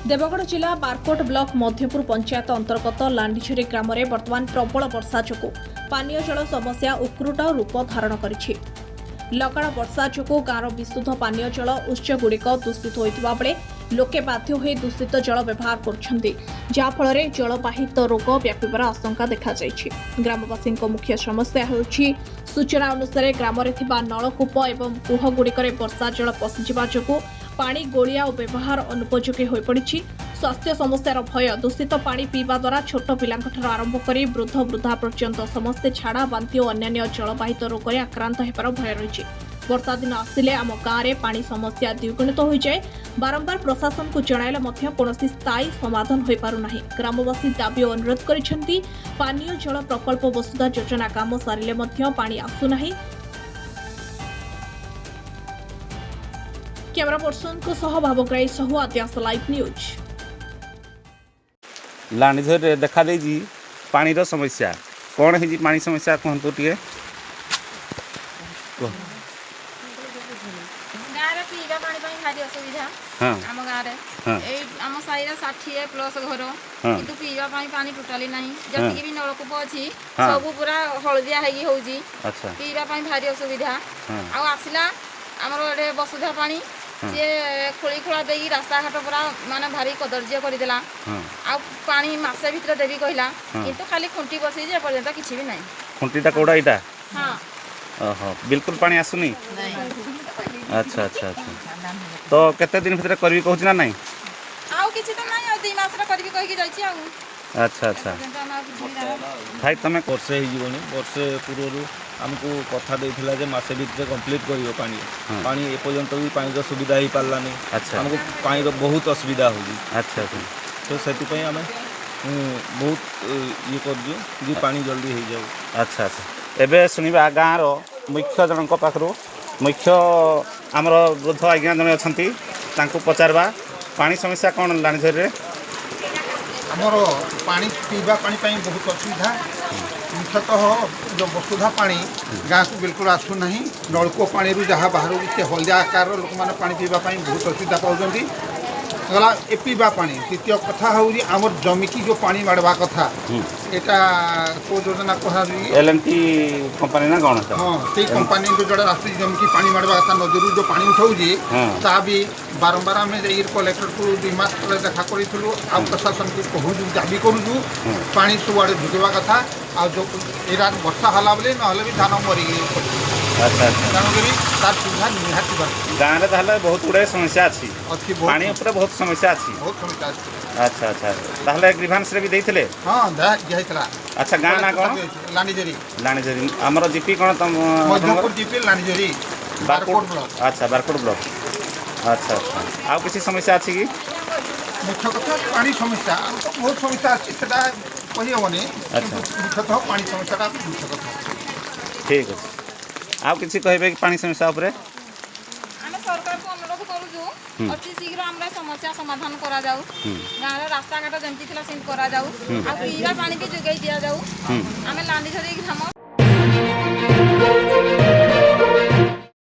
देवगढ़ जिला बारकोट ब्लॉक मध्यपुर पंचायत अंतर्गत लांडीझरी ग्राम में बर्तमान प्रबल वर्षा जो पानीय जल समस्या उक्रुट रूप धारण करिछि। लगाण वर्षा जो गाँव विशुद्ध पानीय जल उत्सगुड़िक दूषित होता बेले लोके बाध्य हो दूषित जल व्यवहार कर जहाँफल जलवाहित रोग व्यापार आशंका देखा ग्रामवासी मुख्य समस्या होछि सूचना अनुसार ग्राम में नलकूप और कूहगुड़िक वर्षा जल पशिजा जो पानी गोलिया और व्यवहार अनुपयोगी हो पड़ी। स्वास्थ्य समस्यार भय दूषित पानी पीवा द्वारा छोट पिलांठ आरंभ कर वृद्ध वृद्धा पर्यंत समस्ते झाड़ा बांति और अन्य जलवाहित रोग में आक्रांत होबार भय रही। वर्षा दिन आसिले आम गाँव में पानी समस्या द्विगुणित हो जाए। बारंबार प्रशासन को जणाइले मध्य कौनसी स्थायी समाधान हो पारुना। ग्रामवासी दाबी और अनुरोध करिसेंती पानीय जल प्रकल्प वसुधा योजना काम सारिले मध्य पानी आसुना। कैमरा पर्सन को सह भावग्राही सहु आद्यास लाइव न्यूज। लांडीझरी देखा देजी पानी रो समस्या कौन है जी पानी समस्या कहतु टे गाँव पीवा पानी भारी असुविधा आम गाँव आम साई 60+ घर किंतु पीवा पानी टोटाली नहीं जति भी नलकूप अच्छी सब पूरा हलदिया होगी पीवा भारी असुविधा आसला आमर ये वसुधा पानी सी खोली खोला दे रास्ता घाट पूरा माने भारी कदर्य करदेला पानी मसे भितर देवी कहला किंतु खाली खुंटी बसी जे पर्यंत किछि भी नहीं। खुंटीटा कोडा इटा हां ओहो बिल्कुल पानी आसुनी। अच्छा अच्छा अच्छा तो केते दिन भीतर करबी कहू ना नहीं आउ किछि तो नहीं 2 मास रा करबी कहि के जाइछि आउ। अच्छा अच्छा भाई तमे वर्षे होनी वर्षे पूर्व आमको कथा देथिला जे मासे भितर कंप्लीट करियो पानी पानी ए पर्यंत भी पानी रो सुविधा ही पारलानी। अच्छा हमको पानी रो बहुत असुविधा होगी। अच्छा अच्छा तो सेति पई हमें बहुत ये कर दियो जे पानी जल्दी हो जाओ। अच्छा अच्छा एबे सुनिबा गाँ रो मुख्य जनक पाखरो मुख्य आमर वृद्ध आज्ञा जने अछंती तांको पचारबा पानी समस्या कोन लांडीझरी रे आमर पानी पीवा पानी बहुत असुविधा मुख्यतः जो वसुधा पानी गाँ को बिल्कुल आसुना। नलकूप पानी जहाँ बाहर से हलदिया आकार लोक मैंने पानी पीवा बहुत असुविधा पाँच गला ए पीवा पानी। द्वितीय कथा हूँ आमर जमिकी जो पानी मारवा कथा यहाँ को योजना कह एल&टी कंपनी ना कौन हाँ से कंपनी जो जोड़ा रास्ते जमिकी पानी मारवा कथा नदीरू जो पानी उठाऊँगी ता भी बारंबार आम कलेक्टर को 2 मास तले देखा करूँ आ प्रशासन को कहूँ दाबी करूँ पानी सबुआड़े ढुकवा कथा आ जो एरा वर्षा हला बोले ना भी धान मरी। अच्छा अच्छा तेणुक तार सुविधा निहाती गाँव में बहुत गुड़ाए समस्या अच्छी पानी उपर बहुत समस्या अच्छी बहुत समस्या अच्छी। अच्छा अच्छा ताहले ग्रीभांस रे भी देइथिले हां दिया। अच्छा गाँ ना कौन लांडीझरी लांडीझरी आमर जीपी कौन तुम मध्यपुर जीपी लांडीझरी बारकोट ब्लॉक। अच्छा बारकोट ब्लॉक अच्छा अच्छा आउ किसी समस्या अच्छी कि मुख्य कथा पानी समस्या तो बहुत समस्या अच्छी से कही हेनी। अच्छा मुख्यतः पानी समस्या मुख्य कथा ठीक है आउ किसी कहबे पानी समस्या उपरे आम सरकार को अनुरोध करूँ अति शीघ्र आम समस्या समाधान करा जाऊ गाँव रास्ता घाट जमती थिला सेम करा जाऊ आ पीवा पानी भी जोगाई दिया जाऊ आम लांडीझरी ग्राम।